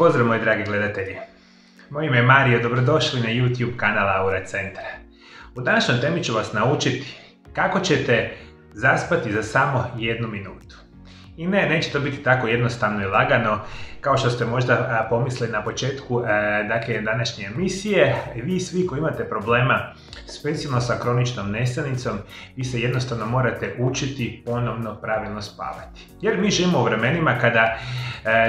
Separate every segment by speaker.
Speaker 1: pozdrav moji dragi gledatelji. Moje ime je Mario, dobrodošli na YouTube kanal Aura Centra. U današnjoj temi ću vas naučiti kako ćete zaspati za samo 1 minutu. I neće to biti tako jednostavno i lagano kao što ste možda pomislili na početku današnje emisije. Vi svi koji imate problema specijalno sa kroničnom nesanicom, vi se jednostavno morate učiti ponovno pravilno spavati. Jer mi živimo u vremenima kada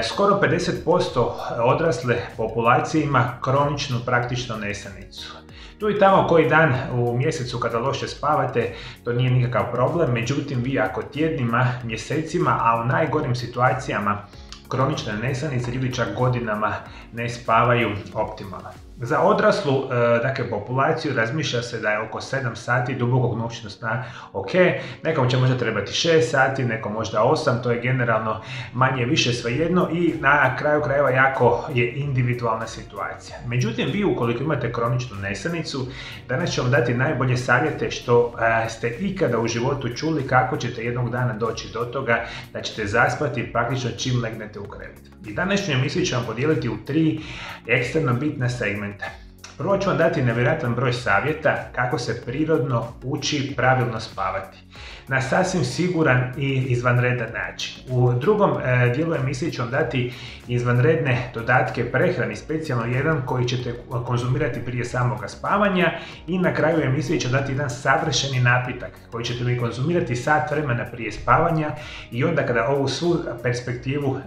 Speaker 1: skoro 50% odrasle populacije ima kroničnu praktično nesanicu. Tu i tamo koji dan u mjesecu kada loše spavate, to nije nikakav problem, međutim vi ako tjednima, mjesecima, a u najgorim situacijama kronične nesanice ljudi čak godinama ne spavaju optimalno. Za odraslu populaciju razmišlja se da je oko 7 sati dubokog noćnog sna ok, nekom će možda trebati 6 sati, nekom možda 8, to je generalno manje više svejedno i na kraju krajeva jako je individualna situacija. Međutim, vi ukoliko imate kroničnu nesanicu, danas ću vam dati najbolje savjete što ste ikada u životu čuli kako ćete jednog dana doći do toga da ćete zaspati praktično čim legnete u krevet. I današnju emisiju ću vam podijeliti u 3 ekstremno bitna segmenta. Prvo ću vam dati nevjerojatan broj savjeta kako se prirodno uči pravilno spavati na sasvim siguran i izvanredan način. U drugom dijelu emisije ću vam dati izvanredne dodatke prehrani, specijalno jedan koji ćete konzumirati prije samoga spavanja i na kraju emisije ću dati jedan savršeni napitak koji ćete mi konzumirati sat vremena prije spavanja i onda kada ovu svu perspektivu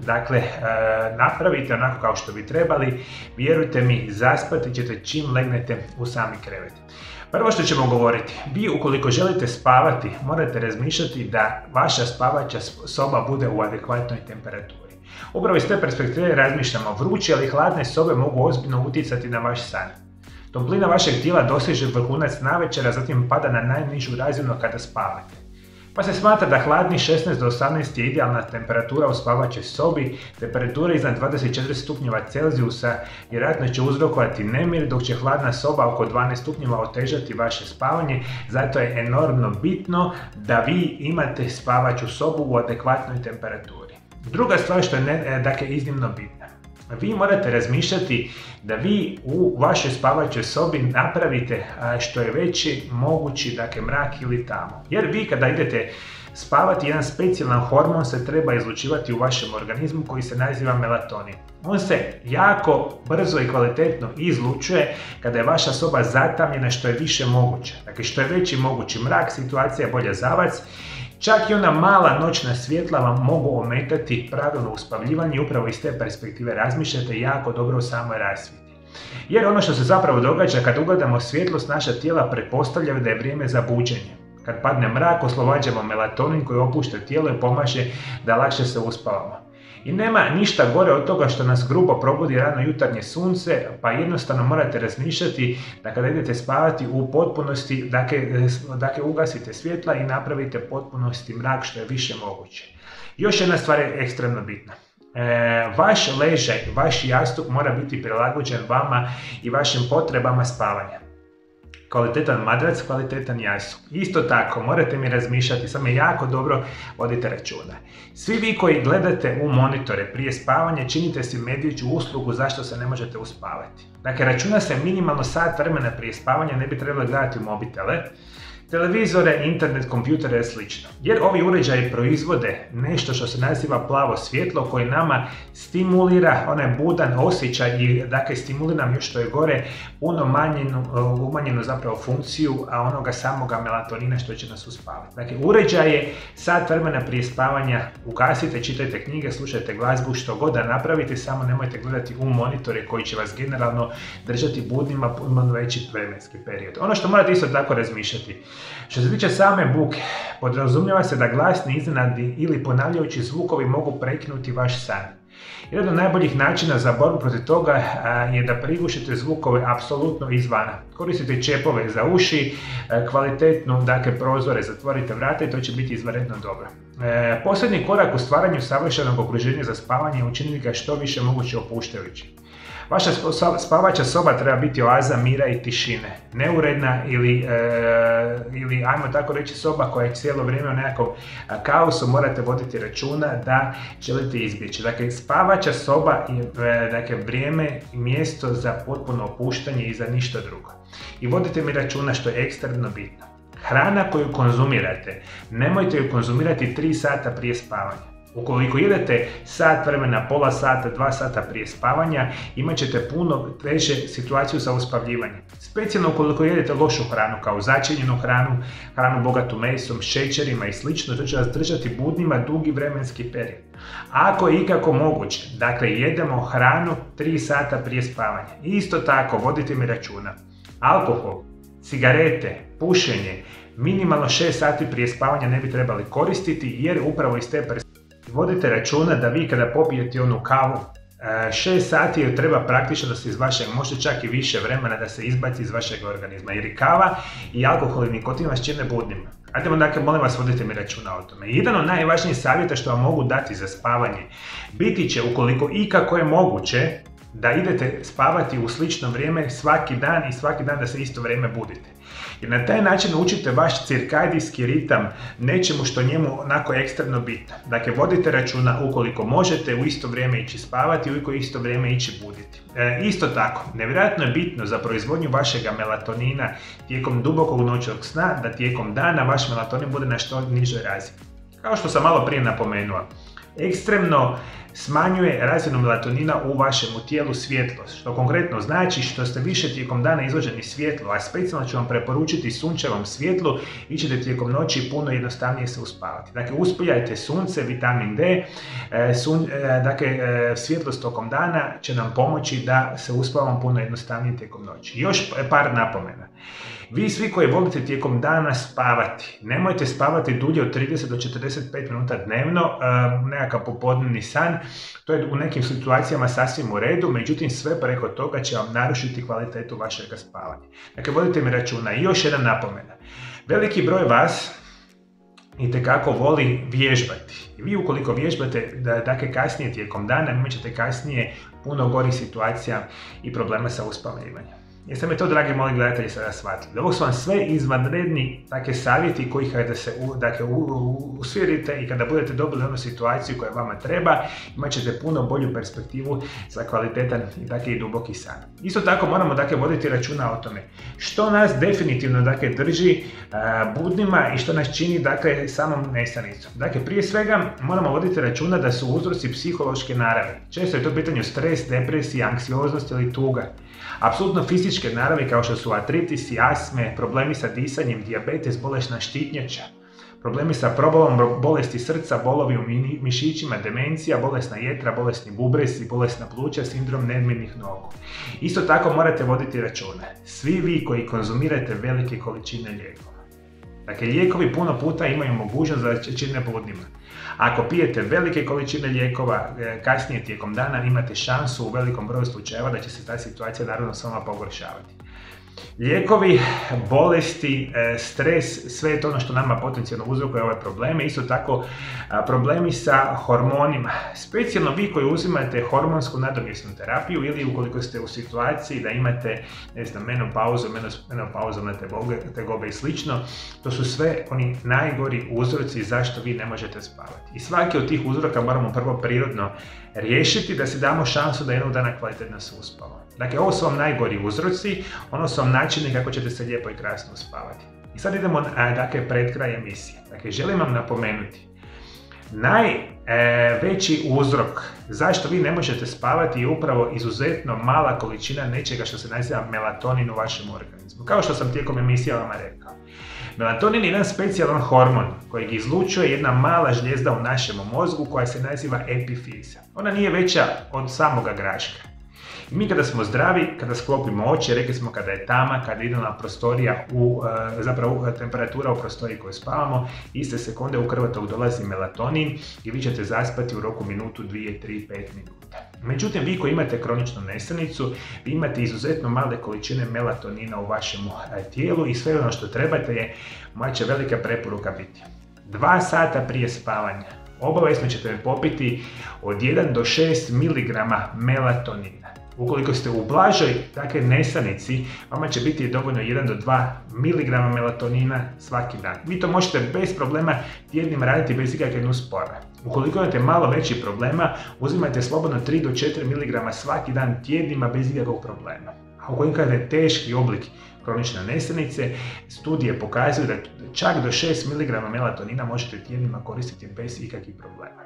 Speaker 1: napravite onako kao što bi trebali, vjerujte mi, zaspati ćete čim legnete u sami krevet. Prvo što ćemo govoriti, vi ukoliko želite spavati, morate razmišljati da vaša spavaća soba bude u adekvatnoj temperaturi. Upravo iz te perspektive razmišljamo, vruće ali hladne sobe mogu ozbiljno utjecati na vaš san. Toplina vašeg tijela doseže vrhunac navečer, a zatim pada na najnižu razinu kada spavate. Pa se smatra da hladni 16 do 18 je idealna temperatura u spavaćoj sobi, temperatura iznad 24 stupnjeva Celzijusa vjerojatno će uzrokovati nemir, dok će hladna soba oko 12 stupnjeva otežati vaše spavanje, zato je enormno bitno da vi imate spavaću sobu u adekvatnoj temperaturi. Druga stvar što je iznimno bitna. Vi morate razmišljati da vi u vašoj spavaćoj sobi napravite što je veći mogući mrak ili tamo. Jer vi kada idete spavati, jedan specijalan hormon se treba izlučivati u vašem organizmu koji se naziva melatonin. On se jako brzo i kvalitetno izlučuje kada je vaša soba zatamljena što je više moguće. Dakle, što je veći mogući mrak, situacija je bolja za vas. Čak i ona mala noćna svjetla vam mogu ometati pravilno uspavljivanje i upravo iz te perspektive razmišljate jako dobro o samoj rasvjeti. Jer ono što se zapravo događa kad ugledamo svjetlost, naša tijela pretpostavljaju da je vrijeme za buđenje. Kad padne mrak, oslobađamo melatonin koji opušta tijelo i pomaže da lakše se uspavamo. I nema ništa gore od toga što nas grubo probudi rano jutarnje sunce, pa jednostavno morate razmišljati da kada idete spavati u potpunosti, ugasite svjetla i napravite potpunosti mrak što je više moguće. Još jedna stvar je ekstremno bitna. Vaš ležaj, vaš jastuk mora biti prilagođen vama i vašim potrebama spavanja. Kvalitetan madrac, kvalitetan jastuk. Isto tako, morate mi razmišljati, samo jako dobro vodite računa. Svi vi koji gledate u monitore prije spavanja, činite si medvjeđu uslugu zašto se ne možete uspavati. Dakle, računa se minimalno sat vremena prije spavanja, ne bi trebali gledati u mobitele, televizore, internet, kompjutere i slično. Jer ovi uređaji proizvode nešto što se naziva plavo svjetlo koje nama stimulira onaj budan osjećaj i stimulira nam još što je gore puno umanjenu zapravo funkciju onoga samoga melatonina što će nas uspavati. Dakle, uređaje sat vremena prije spavanja ugasite, čitajte knjige, slušajte glazbu, što god da napravite, samo nemojte gledati u monitore koji će vas generalno držati budnima puno veći vremenski period. Ono što morate isto tako razmišljati. Što se tiče same buke, podrazumijeva se da glasni, iznenadni ili ponavljajući zvukovi mogu prekinuti vaš san. Jedan od najboljih načina za borbu protiv toga je da prigušite zvukove apsolutno izvana. Koristite čepove za uši, kvalitetnu prozore, zatvorite vrata i to će biti izvanredno dobro. Posljednji korak u stvaranju savršenog okruženja za spavanje je učiniti ga što više moguće opuštajući. Vaša spavača soba treba biti oaza mira i tišine. Neuredna ili ajmo tako reći soba koja je cijelo vrijeme u nekakvom kaosu, morate voditi računa da želite izbjeći. Dakle, spavača soba je dakle, vrijeme i mjesto za potpuno opuštanje i za ništa drugo. I vodite mi računa što je ekstremno bitno. Hrana koju konzumirate, nemojte ju konzumirati 3 sata prije spavanja. Ukoliko jedete sat vremena, pola sata, 2 sata prije spavanja, imat ćete puno teže situaciju za uspavljivanje. Specijalno ukoliko jedete lošu hranu, kao začinjenu hranu, hranu bogatu mesom, šećerima i sl. To će vas držati budnima dugi vremenski period. Ako je ikako moguće, dakle jedemo hranu 3 sata prije spavanja. Isto tako, vodite mi računa, alkohol, cigarete, pušenje, minimalno 6 sati prije spavanja ne bi trebali koristiti, jer upravo iz te perspektive vodite računa da vi kada popijete onu kavu 6 sati joj treba praktično da se iz vašeg, možda čak i više vremena da se izbaci iz vašeg organizma, jer i kava i alkohol i nikotin vas čine budnima. Ajdemo dakle, molim vas, vodite mi računa o tome. Jedan od najvažnijih savjeta što vam mogu dati za spavanje biti će, ukoliko ikako je moguće, da idete spavati u slično vrijeme svaki dan i svaki dan da se isto vrijeme budite. Jer na taj način učite vaš cirkadijski ritam nečemu što njemu onako ekstremno bitno. Dakle, vodite računa ukoliko možete u isto vrijeme ići spavati, ukoliko isto vrijeme ići buditi. Isto tako, nevjerojatno je bitno za proizvodnju vašega melatonina tijekom dubokog noćnog sna da tijekom dana vaš melatonin bude na što nižoj razini. Kao što sam malo prije napomenuo, ekstremno smanjuje razinu melatonina u vašemu tijelu svjetlost, što konkretno znači što ste više tijekom dana izloženi svjetlu, a specijalno ću vam preporučiti sunčevom svjetlu, vi ćete tijekom noći puno jednostavnije se uspavati. Dakle, uspijajte sunce, vitamin D, svjetlost tokom dana će nam pomoći da se uspavamo puno jednostavnije tijekom noći. Još par napomena. Vi svi koji volite tijekom dana spavati, nemojte spavati dulje od 30 do 45 minuta dnevno, nekakav popodnevni san, to je u nekim situacijama sasvim u redu, međutim sve preko toga će vam narušiti kvalitetu vašeg spavanja. Dakle, vodite mi računa. I još jedna napomena. Veliki broj vas itekako voli vježbati. I vi ukoliko vježbate, dakle kasnije tijekom dana, imat ćete kasnije puno gorih situacija i problema sa uspavanjem. Jeste me to, dragi moji gledatelji, sada shvatili? Ovo su vam sve izvanredni savjeti koji kada se usvjerite i kada budete dobili onu situaciju koja vama treba, imat ćete puno bolju perspektivu za kvalitetan i duboki san. Isto tako moramo voditi računa o tome što nas definitivno drži budnima i što nas čini samom nesanicom. Dakle, prije svega moramo voditi računa da su uzroci psihološke naravi. Često je to pitanje stres, depresija, anksioznost ili tuga. Apsolutno fizičke naravi kao što su artritisi, astme, problemi sa disanjem, dijabetes, bolesna štitnjača, problemi sa probolom, bolesti srca, bolovi u mišićima, demencija, bolesna jetra, bolesni bubrezi, bolesna pluća, sindrom nervnih nogu. Isto tako morate voditi računa. Svi vi koji konzumirate velike količine lijekova. Dakle, lijekovi puno puta imaju mogućnost da čine budnima. Ako pijete velike količine lijekova, kasnije tijekom dana imate šansu u velikom broju slučajeva da će se ta situacija naravno s vama pogoršavati. Lijekovi, bolesti, stres, sve je to ono što nama potencijalno uzrokuje ove probleme. Isto tako problemi sa hormonima. Specijalno vi koji uzimate hormonsku nadomjesnu terapiju ili ukoliko ste u situaciji da imate menopauzu, tegobe i slično, to su sve oni najgori uzroci zašto vi ne možete spavati. I svaki od tih uzroka moramo prvo prirodno riješiti da si damo šansu da jednog dana kvalitetno se uspavamo. Dakle, ovo su vam najgori uzroci, ono su vam načini kako ćete se lijepo i krasno uspavati. I sad idemo pred kraj emisije. Dakle, želim vam napomenuti, najveći uzrok zašto vi ne možete spavati je upravo izuzetno mala količina nečega što se naziva melatonin u vašem organizmu. Kao što sam tijekom emisije vama rekao. Melatonin je jedan specijalan hormon kojeg izlučuje jedna mala žlijezda u našem mozgu koja se naziva epifiza. Ona nije veća od samoga graška. I mi kada smo zdravi, kada sklopimo oči, rekli smo kada je tama, kada ide na prostorija, temperatura u prostoriji koju spavamo, iste sekunde u krvotok dolazi melatonin i vi ćete zaspati u roku minutu, 2, 3, 5 minuta. Međutim, vi koji imate kroničnu nesanicu, vi imate izuzetno male količine melatonina u vašem tijelu i sve ono što trebate je, moja će velika preporuka biti 2 sata prije spavanja obavezno ćete popiti od 1 do 6 mg melatonina. Ukoliko ste u blažoj nesanici, vama će biti dovoljno 1 do 2 mg melatonina svaki dan. Vi to možete bez problema tjednima raditi bez ikakve nuspore. Ukoliko imate malo veći problema, uzimajte slobodno 3 do 4 mg svaki dan tjednima bez ikakvog problema. A ukoliko imate teški oblik kronične nesanice, studije pokazuju da čak do 6 mg melatonina možete tjednima koristiti bez ikakvih problema.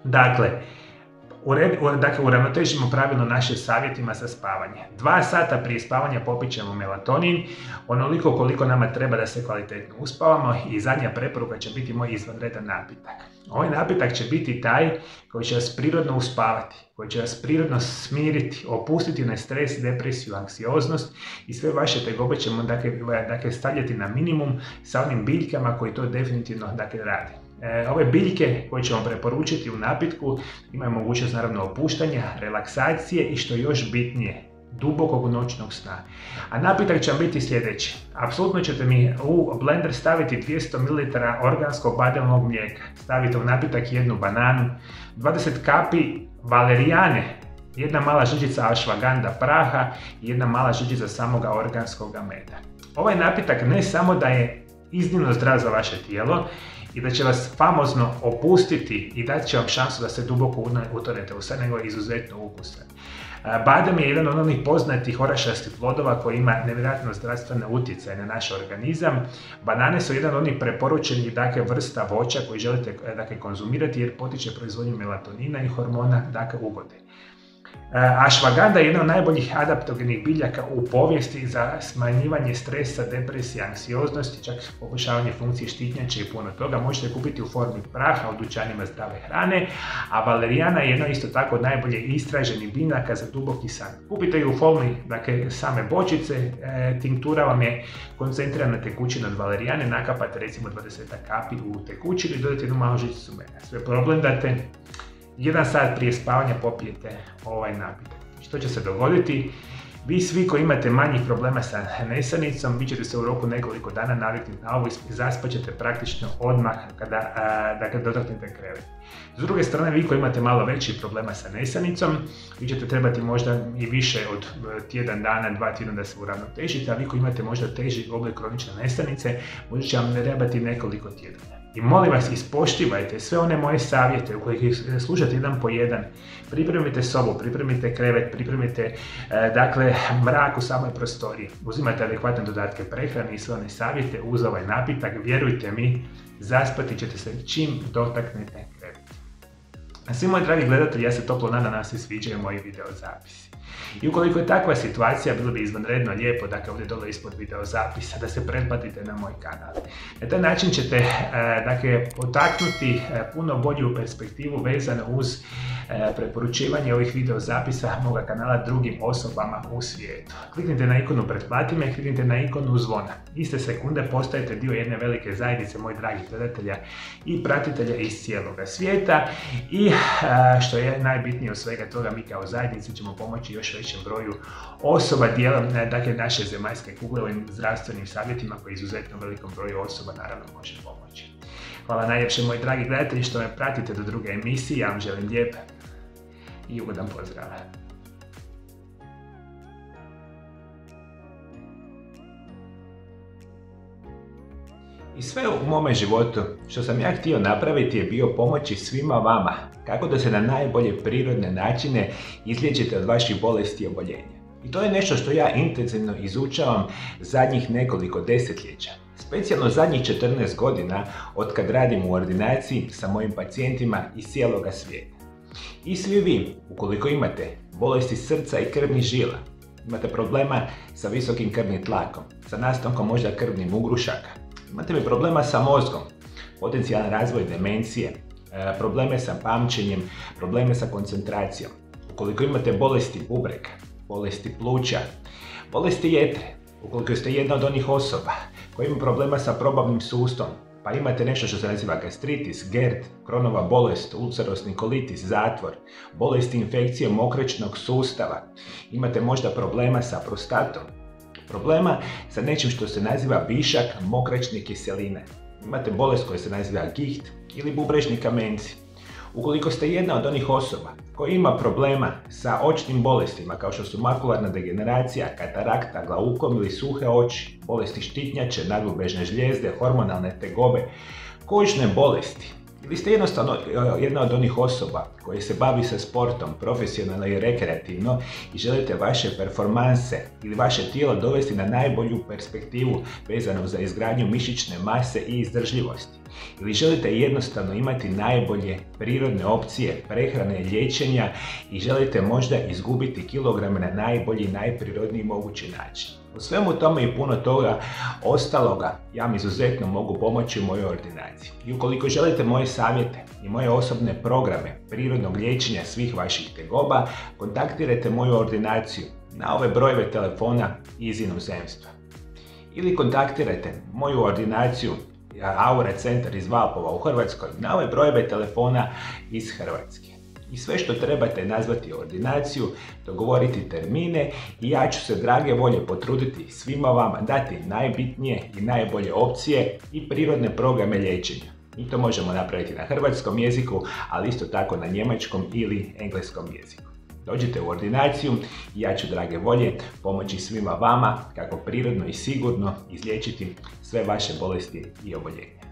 Speaker 1: Dakle, uravnotežimo pravilno naše savjetima za spavanje. 2 sata prije spavanja popit ćemo melatonin, onoliko koliko nama treba da se kvalitetno uspavamo, i zadnja preporuka će biti moj izvanredan napitak. Ovaj napitak će biti taj koji će vas prirodno uspavati, koji će vas prirodno smiriti, opustiti na stres, depresiju, anksioznost i sve vaše tegobe ćemo stavljati na minimum sa onim biljkama koji to definitivno rade. Ove biljke koje ćemo preporučiti u napitku imaju mogućnost naravno opuštanja, relaksacije i što još bitnije, dubokog noćnog sna. A napitak će vam biti sljedeći. Apsolutno ćete mi u blender staviti 200 ml organskog badelnog mlijeka. Stavite u napitak 1 bananu, 20 kapi valerijane, 1 mala žličica ashwagandha praha i 1 mala žličica samoga organskog meda. Ovaj napitak ne samo da je iznimno zdrav za vaše tijelo i da će vas famozno opustiti i dati će vam šansu da se duboko utonete u san, nego je izuzetno ukusan. Badem je jedan od onih poznatih orašastih plodova koji ima nevjerojatno zdravstvene utjecaje na naš organizam. Banane su jedan od onih preporučenih vrsta voća koji želite konzumirati jer potiče proizvodnju melatonina i hormona ugode. Ashwagandha je jedna od najboljih adaptogenih biljaka u povijesti za smanjivanje stresa, depresije, anksioznosti, čak poboljšavanje funkcije štitnjače i puno toga. Možete kupiti u formi praha u dućanima zdrave hrane, a valerijana je jedna isto tako od najbolje istraženih biljaka za duboki san. Kupite ju u formi same bočice, tinktura vam je koncentrirana tekućina od valerijane, nakapate recimo 20 kapi u tekućinu i dodate jednu malu žličicu meda. Sve problendate, 1 sat prije spavanja popijete ovaj napitak. Što će se dogoditi? Vi svi koji imate manjih problema sa nesanicom, vi ćete se u roku nekoliko dana naviknuti na ovo i zaspat ćete praktično odmah kada dotaknete krevet. S druge strane, vi koji imate malo veći problema sa nesanicom, vi ćete trebati možda i više od tjedan dana, 2 tjedna da se uravnotežite, a vi koji imate možda teži oblik kronične nesanice, možda će vam trebati nekoliko tjedana. I molim vas, ispoštivajte sve one moje savjete ukoliko ih slušate jedan po jedan. Pripremite sobu, pripremite krevet, pripremite mrak u samoj prostoriji. Uzimajte adekvatne dodatke prehrane i sve one savjete uz ovaj napitak. Vjerujte mi, zaspati ćete se čim dotaknete kreveta. Svi moji dragi gledatelji, ja se toplo nadam da vam se sviđaju moji video zapisi. I ukoliko je takva situacija, bilo bi izvanredno lijepo ovdje dole ispod video zapisa da se pretplatite na moj kanal. Na taj način ćete potaknuti puno bolju perspektivu vezano uz preporučivanje ovih video zapisa moga kanala drugim osobama u svijetu. Kliknite na ikonu pretplati me, kliknite na ikonu zvona. Iste sekunde postajete dio jedne velike zajednice mojih dragih gledatelja i pratitelja iz cijeloga svijeta i što je najbitnije od svega toga, mi kao zajednici ćemo pomoći još većem broju osoba dijelom naše zemaljske kugle ovim zdravstvenim savjetima koji izuzetno velikom broju osoba naravno može pomoći. Hvala najljepše moji dragi gledatelji što me pratite do druge emisije, ja vam želim lijep i ugodan pozdrav. I sve u mome životu što sam ja htio napraviti je bio pomoći svima vama kako da se na najbolje prirodne načine izliječite od vaših bolesti i oboljenja. I to je nešto što ja intenzivno izučavam zadnjih nekoliko desetljeća. Specijalno zadnjih 14 godina od kad radim u ordinaciji sa mojim pacijentima iz cijeloga svijeta. I svi vi, ukoliko imate bolesti srca i krvnih žila, imate problema sa visokim krvnim tlakom, sa nastankom možda krvnih ugrušaka, imate problema sa mozgom, potencijalan razvoj demencije, probleme sa pamćenjem, probleme sa koncentracijom, ukoliko imate bolesti bubrega, bolesti pluća, bolesti jetre, ukoliko ste jedna od onih osoba koji ima problema sa probavnim sustavom, pa imate nešto što se naziva gastritis, GERD, Kronova bolest, ulcerosni kolitis, zatvor, bolesti infekcije mokraćnog sustava, imate možda problema sa prostatom, problema sa nečim što se naziva višak mokraćne kiseline, imate bolest koja se naziva giht ili bubrežni kamenci. Ukoliko ste jedna od onih osoba koja ima problema sa očnim bolestima kao što su makularna degeneracija, katarakta, glaukom ili suhe oči, bolesti štitnjače, naglubežne žlijezde, hormonalne tegobe, kožne bolesti, ili ste jednostavno jedna od onih osoba koji se bavi sa sportom profesionalno i rekreativno i želite vaše performanse ili vaše tijelo dovesti na najbolju perspektivu vezano za izgradnju mišićne mase i izdržljivosti, ili želite jednostavno imati najbolje prirodne opcije prehrane i liječenja i želite možda izgubiti kilograme na najbolji, najprirodniji mogući način. U svemu tome i puno toga ostaloga ja vam izuzetno mogu pomoći u mojoj ordinaciji. I ukoliko želite moje savjete i moje osobne programe prirodnog liječenja svih vaših tegoba, kontaktirajte moju ordinaciju na ove brojeve telefona iz inozemstva. Ili kontaktirajte moju ordinaciju Aura Centar iz Valpova u Hrvatskoj na ove brojeve telefona iz Hrvatske. I sve što trebate nazvati ordinaciju, dogovoriti termine i ja ću se drage volje potruditi svima vama dati najbitnije i najbolje opcije i prirodne programe liječenja. Mi to možemo napraviti na hrvatskom jeziku, ali isto tako na njemačkom ili engleskom jeziku. Dođite u ordinaciju i ja ću drage volje pomoći svima vama kako prirodno i sigurno izliječiti sve vaše bolesti i oboljenja.